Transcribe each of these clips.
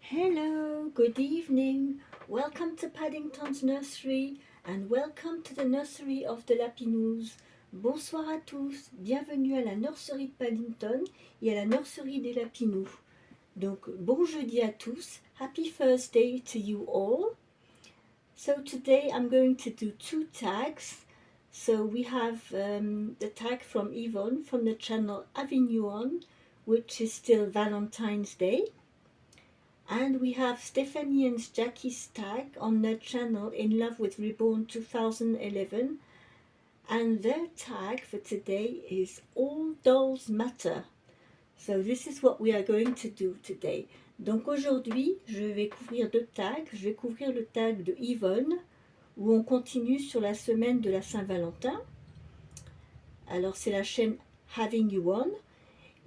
Hello, good evening. Welcome to Paddington's nursery and welcome to the nursery of the Lapinous. Bonsoir à tous, bienvenue à la nurserie de Paddington et à la nurserie des Lapinous. Donc bon jeudi à tous, happy Thursday to you all. So today I'm going to do two tags. So we have the tag from Yvonne from the channel Avignon, which is still Valentine's Day. And we have Stephanie and Jackie's tag on their channel In Love with Reborn 2011. And their tag for today is All Dolls Matter. So this is what we are going to do today. Donc aujourd'hui, je vais couvrir deux tags. Je vais couvrir le tag de Yvonne, où on continue sur la semaine de la Saint-Valentin. Alors c'est la chaîne Having You On.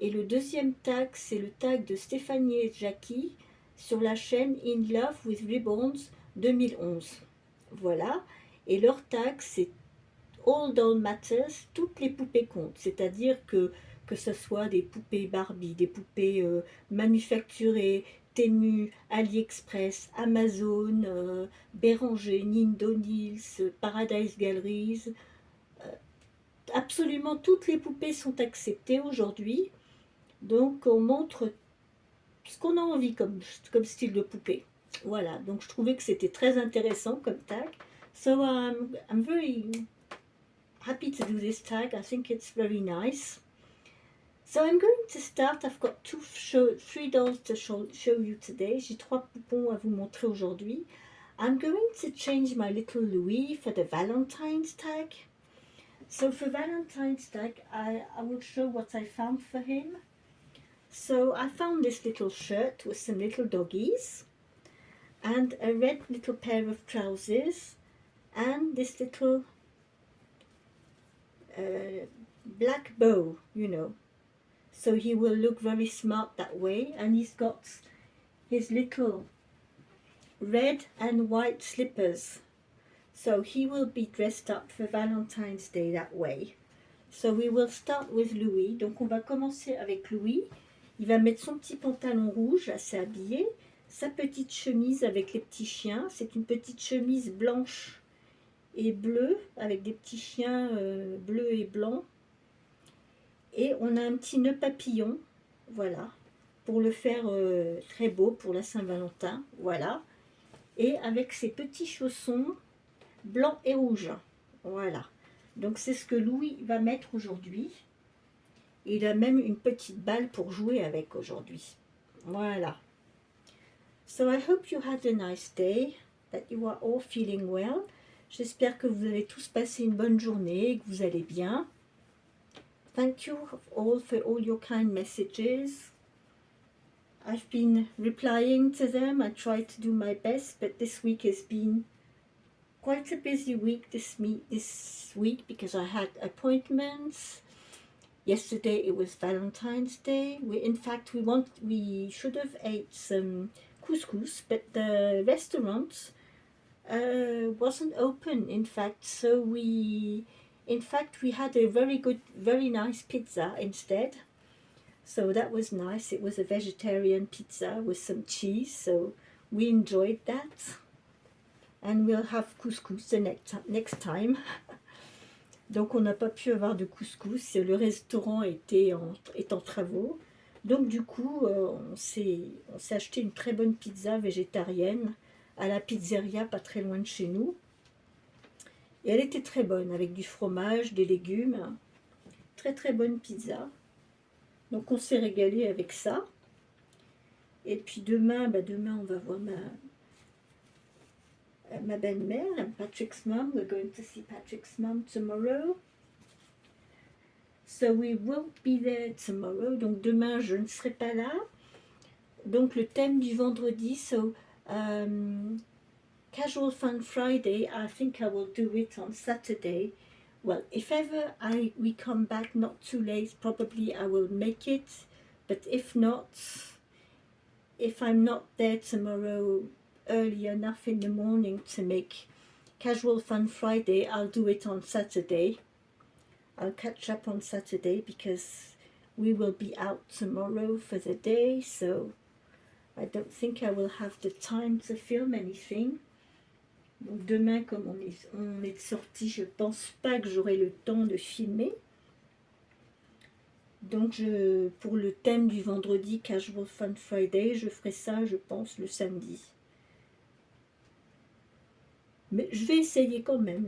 Et le deuxième tag, c'est le tag de Stéphanie et Jackie sur la chaîne In Love with Ribbons 2011. Voilà. Et leur tag, c'est All Doll Matters, toutes les poupées comptent. C'est-à-dire que ce soit des poupées Barbie, des poupées manufacturées, Temu, AliExpress, Amazon, Béranger, Nindo Nils, Paradise Galleries. Absolument toutes les poupées sont acceptées aujourd'hui. Donc on montre ce qu'on a envie comme style de poupée. Voilà, donc je trouvais que c'était très intéressant comme tag. So I'm very happy to do this tag. I think it's very nice. So I'm going to start. I've got three dolls to show you today. J'ai trois poupons à vous montrer aujourd'hui. I'm going to change my little Louis for the Valentine's tag. So for Valentine's tag, I will show what I found for him. So I found this little shirt with some little doggies and a red little pair of trousers and this little black bow, you know. So he will look very smart that way, and he's got his little red and white slippers. So he will be dressed up for Valentine's Day that way. So we will start with Louis. Donc on va commencer avec Louis. Il va mettre son petit pantalon rouge assez habillé, sa petite chemise avec les petits chiens. C'est une petite chemise blanche et bleue avec des petits chiens bleus et blancs. Et on a un petit nœud papillon, voilà, pour le faire très beau pour la Saint-Valentin, voilà. Et avec ses petits chaussons blancs et rouges, voilà. Donc c'est ce que Louis va mettre aujourd'hui. Il a même une petite balle pour jouer avec aujourd'hui. Voilà. So I hope you had a nice day, that you are all feeling well. J'espère que vous avez tous passé une bonne journée et que vous allez bien. Thank you all for all your kind messages. I've been replying to them. I try to do my best, but this week has been quite a busy week this week because I had appointments. Yesterday it was Valentine's Day. We should have ate some couscous, but the restaurant wasn't open. In fact, so we had a very nice pizza instead. So that was nice. It was a vegetarian pizza with some cheese. So we enjoyed that, and we'll have couscous the next time. Donc on n'a pas pu avoir de couscous, le restaurant est en travaux. Donc du coup, on s'est acheté une très bonne pizza végétarienne à la pizzeria pas très loin de chez nous. Et elle était très bonne, avec du fromage, des légumes. Très très bonne pizza. Donc on s'est régalé avec ça. Et puis demain on va voir ma belle-mère, Patrick's mom. We're going to see Patrick's mom tomorrow. So we won't be there tomorrow. Donc demain, je ne serai pas là. Donc le thème du vendredi, so Casual Fun Friday, I think I will do it on Saturday. Well, if ever we come back not too late, probably I will make it. But if not, if I'm not there tomorrow early enough in the morning to make Casual Fun Friday, I'll do it on Saturday. I'll catch up on Saturday because we will be out tomorrow for the day, so I don't think I will have the time to film anything. Donc demain, comme on est sorti, je pense pas que j'aurai le temps de filmer. Donc pour le thème du vendredi Casual Fun Friday, je ferai ça, je pense, le samedi. Mais je vais essayer quand même.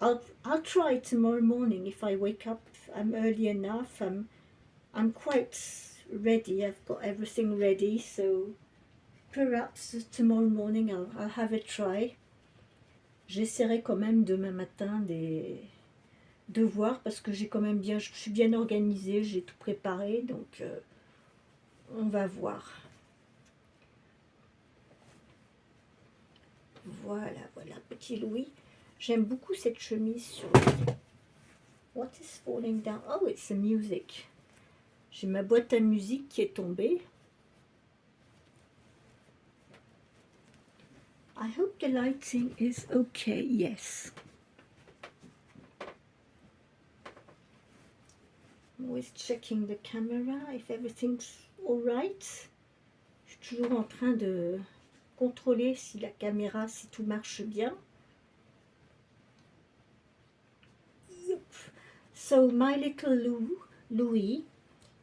I'll try tomorrow morning if I wake up. I'm early enough. I'm quite ready. I've got everything ready, so perhaps tomorrow morning I'll have a try. J'essaierai quand même demain matin de voir parce que j'ai quand même je suis bien organisée, j'ai tout préparé, donc on va voir. Voilà, petit Louis. J'aime beaucoup cette chemise sur lui. What is falling down? Oh, it's the music. J'ai ma boîte à musique qui est tombée. I hope the lighting is okay. Yes. I'm always checking the camera if everything's all right. Je suis toujours en train de contrôler si la caméra, si tout marche bien. Yep. So my little Louis,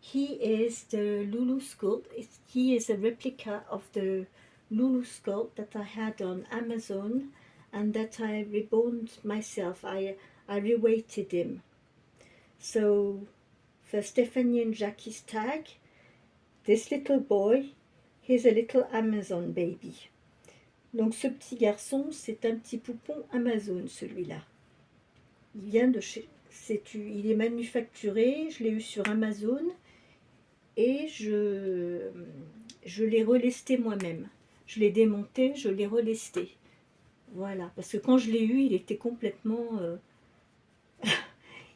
he is the Lulu sculpt. He is a replica of the Lulu sculpt that I had on Amazon and that I reborn myself. I reweighted him. So for Stephanie and Jackie's tag, this little boy, he's a little Amazon baby. Donc ce petit garçon, c'est un petit poupon Amazon, celui-là. Il vient de chez... il est manufacturé, je l'ai eu sur Amazon et je l'ai relesté moi-même. Je l'ai démonté, je l'ai relesté. Voilà, parce que quand je l'ai eu, il était complètement...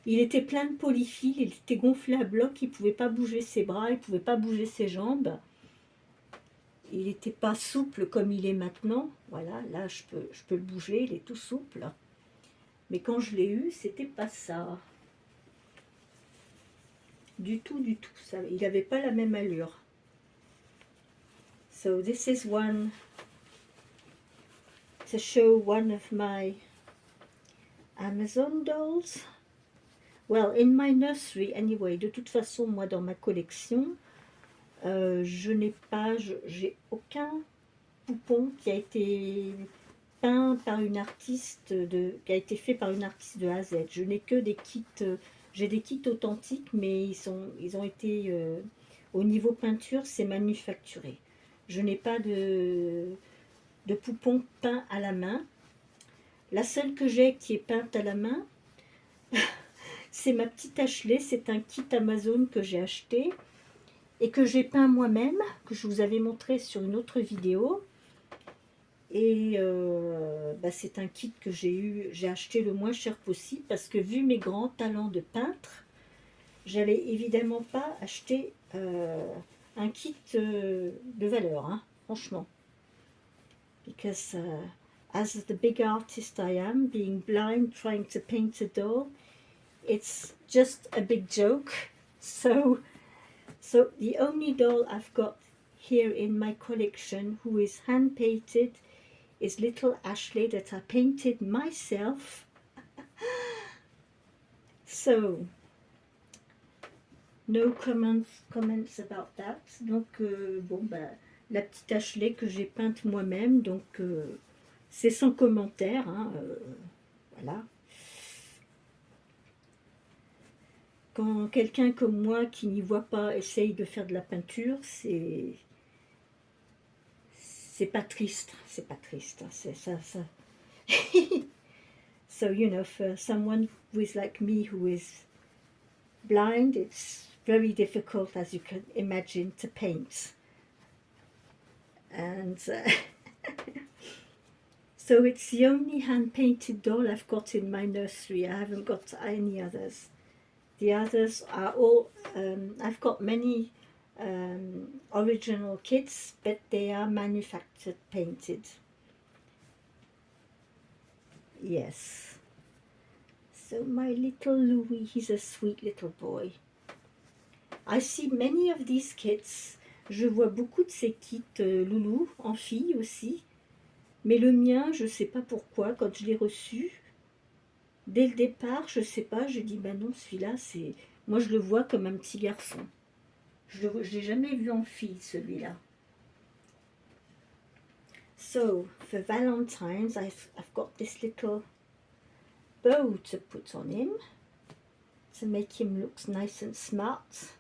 il était plein de polyfil, il était gonflé à bloc, il ne pouvait pas bouger ses bras, il ne pouvait pas bouger ses jambes. Il n'était pas souple comme il est maintenant. Voilà, là je peux le bouger, il est tout souple. Mais quand je l'ai eu, c'était pas ça. Du tout. Ça, il n'avait pas la même allure. So this is one to show one of my Amazon dolls. Well, in my nursery anyway. De toute façon, moi dans ma collection, j'ai aucun poupon qui a été peint par une artiste qui a été fait par une artiste de A à Z. Je n'ai que des kits, j'ai des kits authentiques, mais ils ont été au niveau peinture, c'est manufacturé. Je n'ai pas de poupon peint à la main. La seule que j'ai qui est peinte à la main, c'est ma petite Ashley. C'est un kit Amazon que j'ai acheté et que j'ai peint moi-même, que je vous avais montré sur une autre vidéo. Et c'est un kit que j'ai acheté le moins cher possible parce que vu mes grands talents de peintre, j'allais évidemment pas acheter un kit de valeur, hein, franchement. Because as the big artist I am, being blind, trying to paint a doll, it's just a big joke. So the only doll I've got here in my collection who is hand painted is little Ashley that I painted myself. So no comments about that. Donc la petite Ashley que j'ai peinte moi-même, donc c'est sans commentaire, hein, voilà. Quand quelqu'un comme moi qui n'y voit pas essaye de faire de la peinture, c'est pas triste, hein, c'est ça. So you know, for someone who is like me, who is blind, it's very difficult, as you can imagine, to paint. And so it's the only hand-painted doll I've got in my nursery. I haven't got any others. The others are all, I've got many original kits, but they are manufactured, painted. Yes. So my little Louis, he's a sweet little boy. I see many of these kits. Je vois beaucoup de ces kits loulous en filles aussi. Mais le mien, je ne sais pas pourquoi, quand je l'ai reçu, dès le départ, je ne sais pas, je dis, ben non, celui-là, c'est... Moi, je le vois comme un petit garçon. Je ne l'ai jamais vu en fille, celui-là. So, for Valentine's, I've got this little bow to put on him to make him look nice and smart.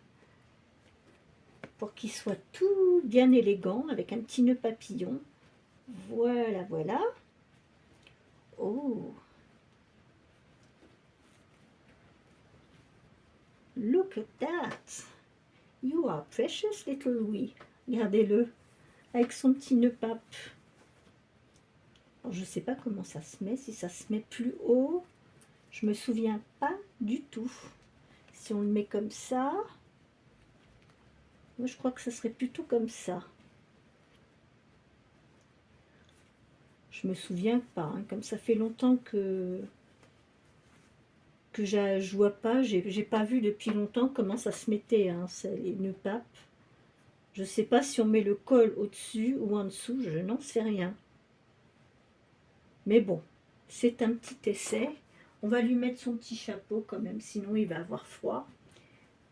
Pour qu'il soit tout bien élégant avec un petit nœud papillon. Voilà, voilà. Oh! Look at that! You are precious, little Louis. Regardez-le, avec son petit nœud pape. Alors, je ne sais pas comment ça se met, si ça se met plus haut. Je me souviens pas du tout. Si on le met comme ça, moi je crois que ce serait plutôt comme ça. Je me souviens pas, hein, comme ça fait longtemps que je vois pas, j'ai pas vu depuis longtemps comment ça se mettait, hein, les nœuds papes. Je sais pas si on met le col au-dessus ou en dessous, je n'en sais rien. Mais bon, c'est un petit essai. On va lui mettre son petit chapeau quand même, sinon il va avoir froid.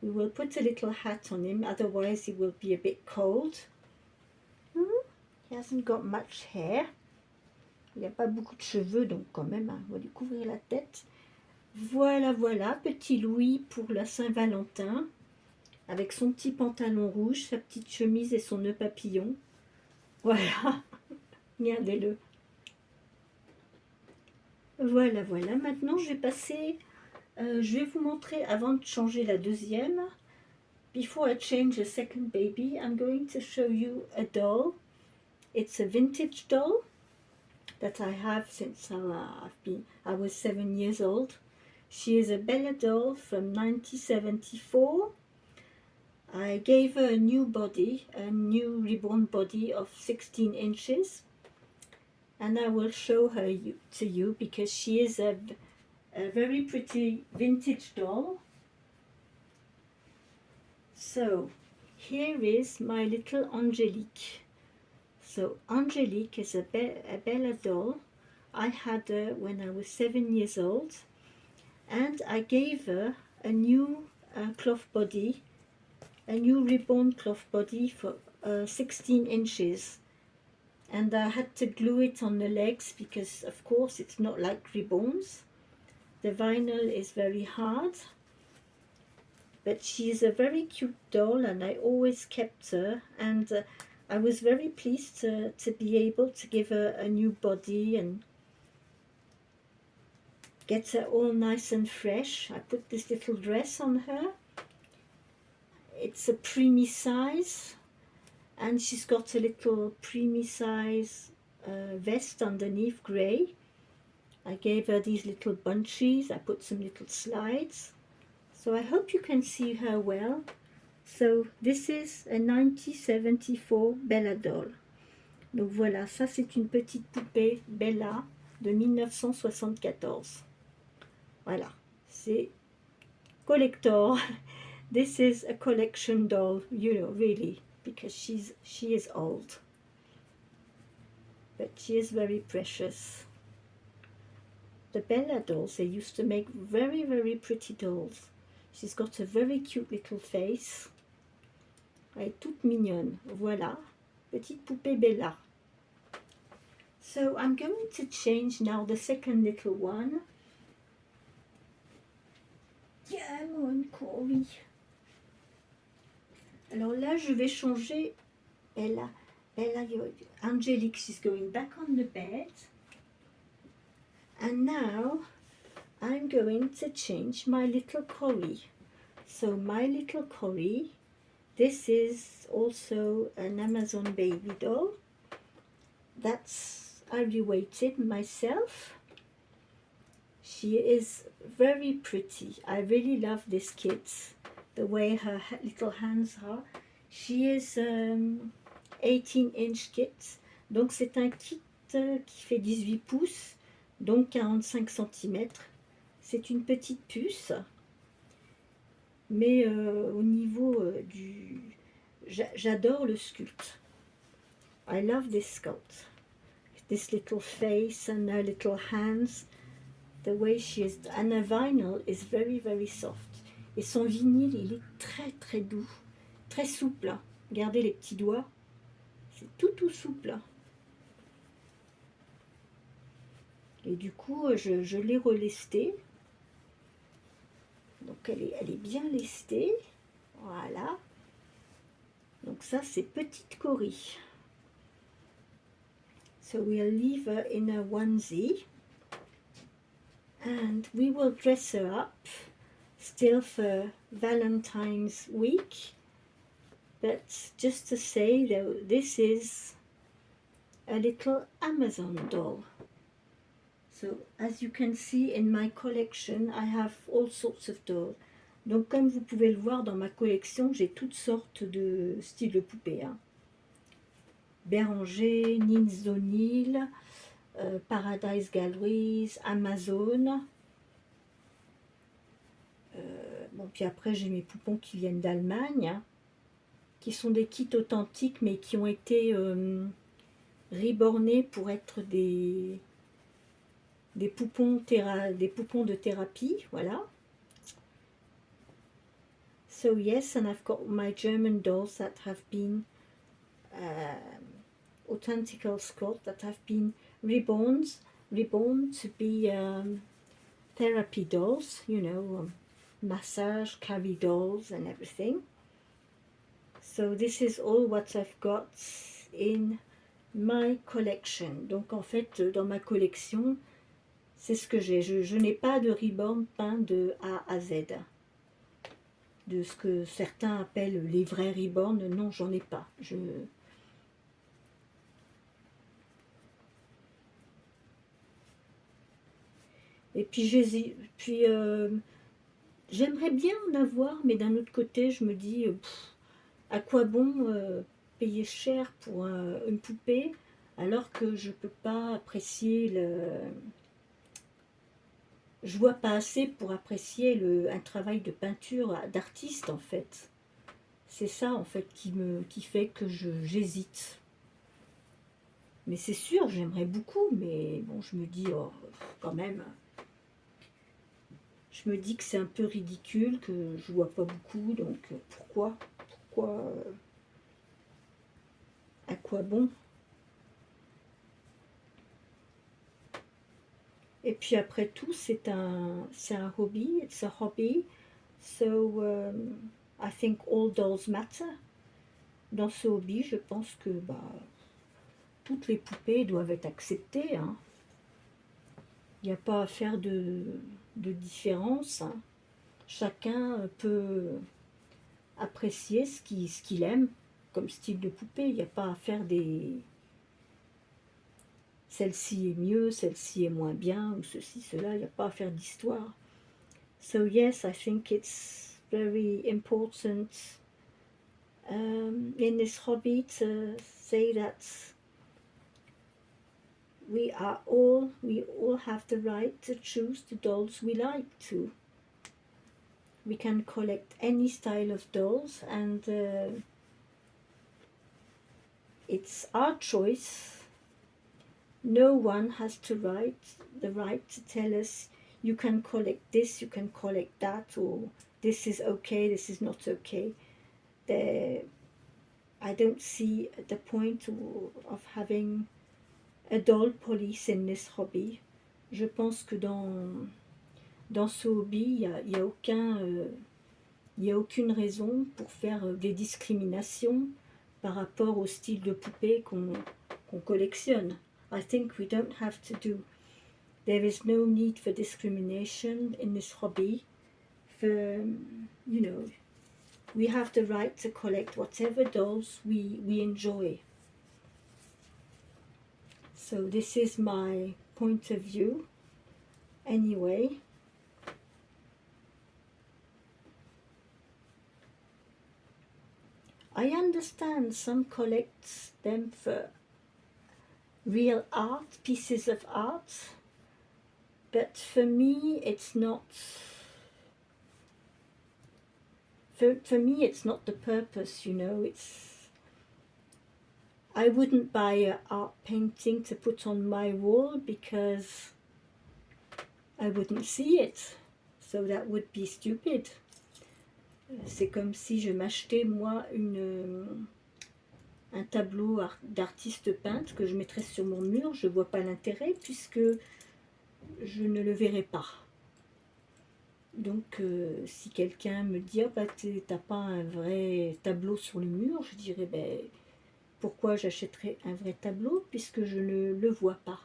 We will put a little hat on him, otherwise he will be a bit cold. He hasn't got much hair. Il n'y a pas beaucoup de cheveux, donc quand même, hein, on va lui couvrir la tête. Voilà, voilà, petit Louis pour la Saint-Valentin, avec son petit pantalon rouge, sa petite chemise et son nœud papillon. Voilà, regardez-le. Voilà, voilà. Maintenant, je vais passer... je vais vous montrer, avant de changer la deuxième, before I change the second baby, I'm going to show you a doll. It's a vintage doll that I have since I was 7 years old. She is a Bella doll from 1974. I gave her a new body, a new reborn body of 16 inches. And I will show her to you because she is a very pretty vintage doll. So here is my little Angelique. So Angelique is a Bella doll. I had her when I was 7 years old, and I gave her a new cloth body, a new reborn cloth body for 16 inches. And I had to glue it on the legs because, of course, it's not like reborns. The vinyl is very hard. But she's a very cute doll, and I always kept her. And I was very pleased to be able to give her a new body and get her all nice and fresh. I put this little dress on her. It's a preemie size. And she's got a little preemie size vest underneath, grey. I gave her these little bunchies. I put some little slides. So I hope you can see her well. So this is a 1974 Bella doll. Donc voilà, ça c'est une petite poupée Bella de 1974. Voilà, c'est collector. This is a collection doll, you know, really. Because she is old, but she is very precious. The Bella dolls, they used to make very, very pretty dolls. She's got a very cute little face. Elle est toute mignonne. Voilà, petite poupée Bella. So I'm going to change now the second little one. Come on, Corey. Alors là, je vais changer Bella, Angelique, she's going back on the bed. And now I'm going to change my little Corey. So my little Corey, this is also an Amazon baby doll. I reweighted myself. She is very pretty. I really love this kit. The way her little hands are. She is 18-inch kit. Donc c'est un kit qui fait 18 pouces, donc 45 cm. C'est une petite puce. Mais au niveau j'adore le sculpte. I love this sculpt. This little face and her little hands. The way she is. And her vinyl is very, very soft. Et son vinyle, il est très, très doux. Très souple. Regardez les petits doigts. C'est tout, tout souple. Et du coup, je l'ai relestée. Donc elle est bien lestée. Voilà. Donc ça, c'est petite Cory. So we'll leave her in a onesie. And we will dress her up still for Valentine's week. But just to say, though, this is a little Amazon doll. So as you can see in my collection, I have all sorts of dolls. Donc comme vous pouvez le voir dans ma collection, j'ai toutes sortes de styles de poupées. Hein. Béranger, Nins O'Neill, Paradise Galleries, Amazon. Bon, puis après j'ai mes poupons qui viennent d'Allemagne, hein, qui sont des kits authentiques mais qui ont été rebornés pour être des poupons de thérapie, voilà. So yes, and I've got my German dolls that have been authentical sculpt that have been reborn to be therapy dolls, you know, massage, carry dolls and everything. So this is all what I've got in my collection. Donc en fait, dans ma collection, c'est ce que j'ai. Je n'ai pas de reborn peint de A à Z. De ce que certains appellent les vrais reborn, non, j'en ai pas. Et puis, j'aimerais bien en avoir, mais d'un autre côté, je me dis, à quoi bon payer cher pour une poupée alors que je peux pas apprécier je vois pas assez pour apprécier un travail de peinture d'artiste en fait. C'est ça en fait qui fait que j'hésite. Mais c'est sûr, j'aimerais beaucoup, mais bon, je me dis, oh, quand même, je me dis que c'est un peu ridicule, que je vois pas beaucoup, donc pourquoi à quoi bon? Et puis après tout, c'est un hobby, it's a hobby, so I think all dolls matter. Dans ce hobby, je pense que toutes les poupées doivent être acceptées. Hein. Il n'y a pas à faire de différence. Hein. Chacun peut apprécier ce qu'il aime comme style de poupée. Il n'y a pas à faire celle-ci est mieux, celle-ci est moins bien, ou ceci, cela. Il n'y a pas à faire d'histoire. So yes, I think it's very important in this hobby to say that we all have the right to choose the dolls we like to. We can collect any style of dolls, and it's our choice. No one has the right to tell us you can collect this, you can collect that, or this is okay, this is not okay. I don't see the point of having a doll police in this hobby. Je pense que dans ce hobby, il y a aucune raison pour faire des discriminations par rapport au style de poupée qu'on collectionne. I think we don't have to do. There is no need for discrimination in this hobby. We have the right to collect whatever dolls we enjoy. So this is my point of view. Anyway. I understand some collect them for real art, pieces of art, but for me it's not for me, it's not the purpose, I wouldn't buy an art painting to put on my wall because I wouldn't see it. So that would be stupid. C'est comme si je m'achetais, moi, un tableau d'artiste peintre que je mettrais sur mon mur. Je ne vois pas l'intérêt puisque je ne le verrai pas. Donc, si quelqu'un me dit « Ah, bah, t'as pas un vrai tableau sur le mur », je dirais ben, « Pourquoi j'achèterais un vrai tableau puisque je ne le vois pas ?»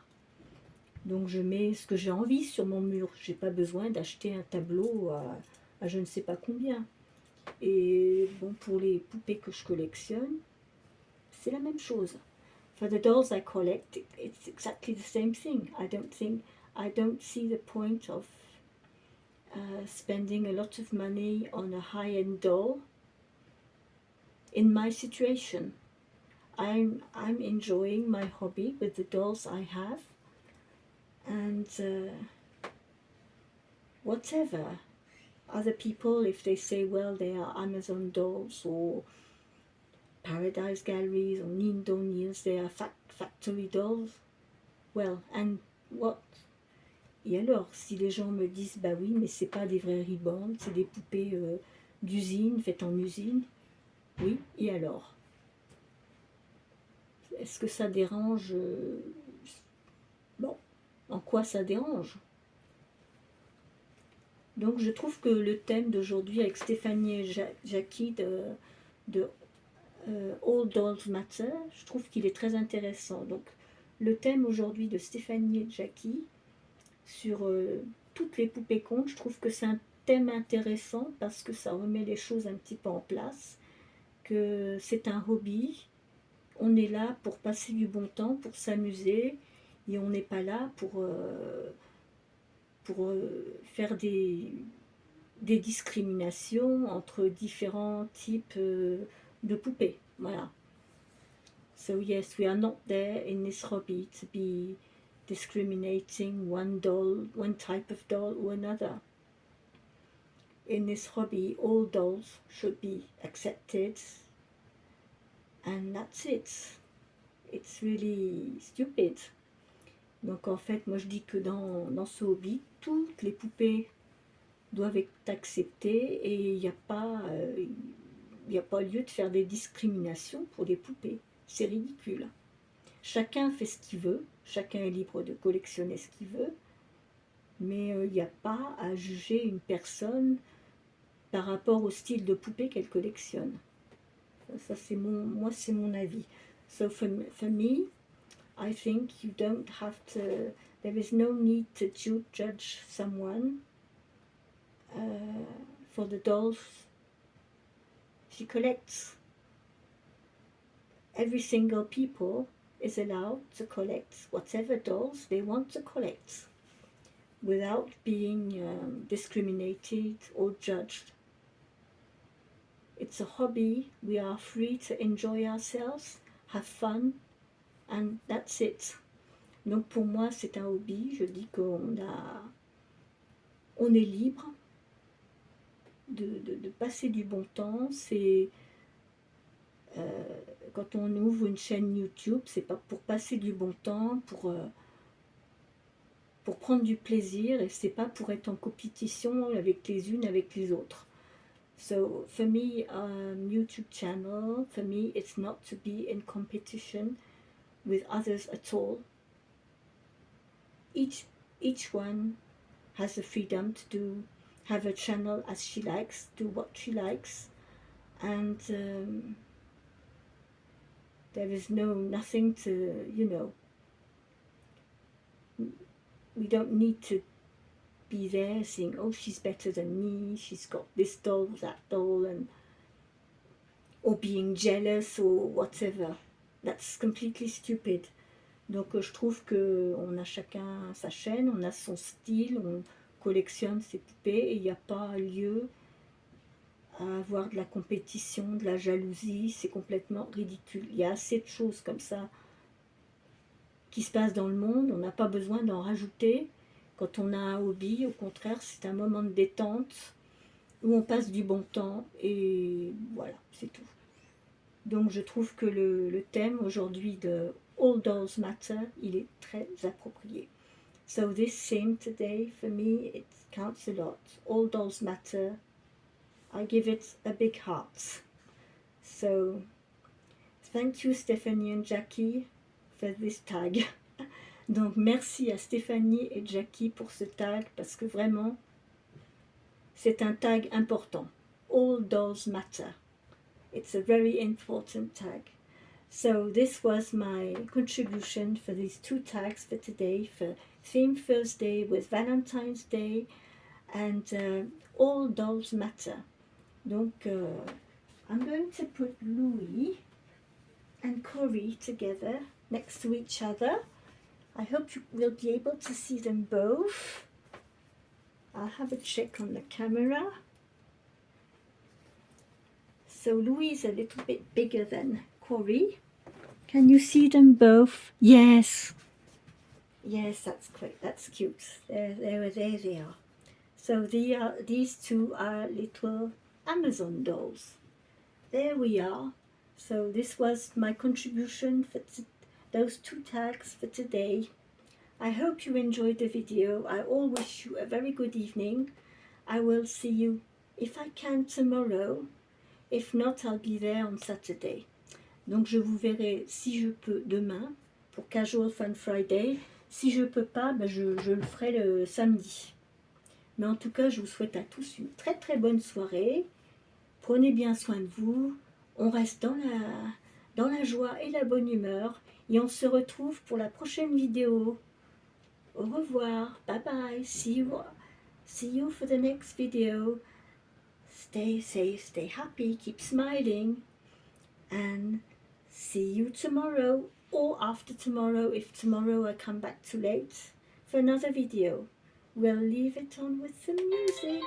Donc, je mets ce que j'ai envie sur mon mur. Je n'ai pas besoin d'acheter un tableau à je ne sais pas combien. Et bon, pour les poupées que je collectionne, c'est la même chose. For the dolls I collect, it's exactly the same thing. I don't see the point of spending a lot of money on a high-end doll in my situation. I'm enjoying my hobby with the dolls I have, and whatever. Other people, if they say, well, they are Amazon dolls or Paradise Galleries or Nindo Niels, they are factory dolls. Well, and what? Et alors, si les gens me disent, bah oui, mais c'est pas des vrais reborn, c'est des poupées d'usine, faites en usine, oui, et alors? Est-ce que ça dérange? Bon, en quoi ça dérange? Donc je trouve que le thème d'aujourd'hui avec Stéphanie et Jackie de All Dolls Matter, je trouve qu'il est très intéressant. Donc le thème aujourd'hui de Stéphanie et Jackie sur toutes les poupées contes, je trouve que c'est un thème intéressant parce que ça remet les choses un petit peu en place, que c'est un hobby, on est là pour passer du bon temps, pour s'amuser, et on n'est pas là pour faire des discriminations entre différents types de poupées. Voilà. So yes, we are not there in this hobby to be discriminating one type of doll or another. In this hobby, all dolls should be accepted, and that's it. It's really stupid. Donc en fait, moi je dis que dans ce hobby, toutes les poupées doivent être acceptées et il n'y a pas lieu de faire des discriminations pour des poupées. C'est ridicule. Chacun fait ce qu'il veut, chacun est libre de collectionner ce qu'il veut, mais il n'y a pas à juger une personne par rapport au style de poupée qu'elle collectionne. Ça c'est mon avis. So for me, I think you don't have to, there is no need to judge someone for the dolls she collects. Every single people is allowed to collect whatever dolls they want to collect without being discriminated or judged. It's a hobby, we are free to enjoy ourselves, have fun, and that's it. Donc pour moi c'est un hobby, je dis qu'on est libre de passer du bon temps. C'est quand on ouvre une chaîne YouTube, c'est pas pour passer du bon temps, pour prendre du plaisir, et c'est pas pour être en compétition avec les unes avec les autres. So for me, YouTube channel, for me it's not to be in competition with others at all. Each one has the freedom to have a channel as she likes, do what she likes, and there is nothing to, we don't need to be there saying, oh, she's better than me, she's got this doll, that doll, or being jealous or whatever. That's completely stupid. Donc je trouve qu'on a chacun sa chaîne, on a son style, on collectionne ses poupées et il n'y a pas lieu à avoir de la compétition, de la jalousie, c'est complètement ridicule. Il y a assez de choses comme ça qui se passent dans le monde, on n'a pas besoin d'en rajouter. Quand on a un hobby, au contraire, c'est un moment de détente où on passe du bon temps, et voilà, c'est tout. Donc je trouve que le thème aujourd'hui de All Dolls Matter, il est très approprié. So this theme today, for me, it counts a lot. All Dolls Matter. I give it a big heart. So thank you Stephanie and Jackie for this tag. Donc merci à Stéphanie et Jackie pour ce tag, parce que vraiment c'est un tag important. All Dolls Matter. It's a very important tag. So this was my contribution for these 2 tags for today, for Theme Thursday with Valentine's Day and All Dolls Matter. Donc I'm going to put Louis and Corey together next to each other. I hope you will be able to see them both. I'll have a check on the camera. So Louis is a little bit bigger than Corey. Can you see them both? Yes. Yes, that's great. That's cute. There they are. So these 2 are little Amazon dolls. There we are. So this was my contribution for those 2 tags for today. I hope you enjoyed the video. I all wish you a very good evening. I will see you, if I can, tomorrow. If not, I'll be there on Saturday. Donc je vous verrai si je peux demain pour Casual Fun Friday. Si je peux pas, ben je le ferai le samedi. Mais en tout cas, je vous souhaite à tous une très très bonne soirée. Prenez bien soin de vous. On reste dans la joie et la bonne humeur. Et on se retrouve pour la prochaine vidéo. Au revoir. Bye bye. See you for the next video. Stay safe, stay happy, keep smiling. And see you tomorrow or after tomorrow, if tomorrow I come back too late for another video. We'll leave it on with some music.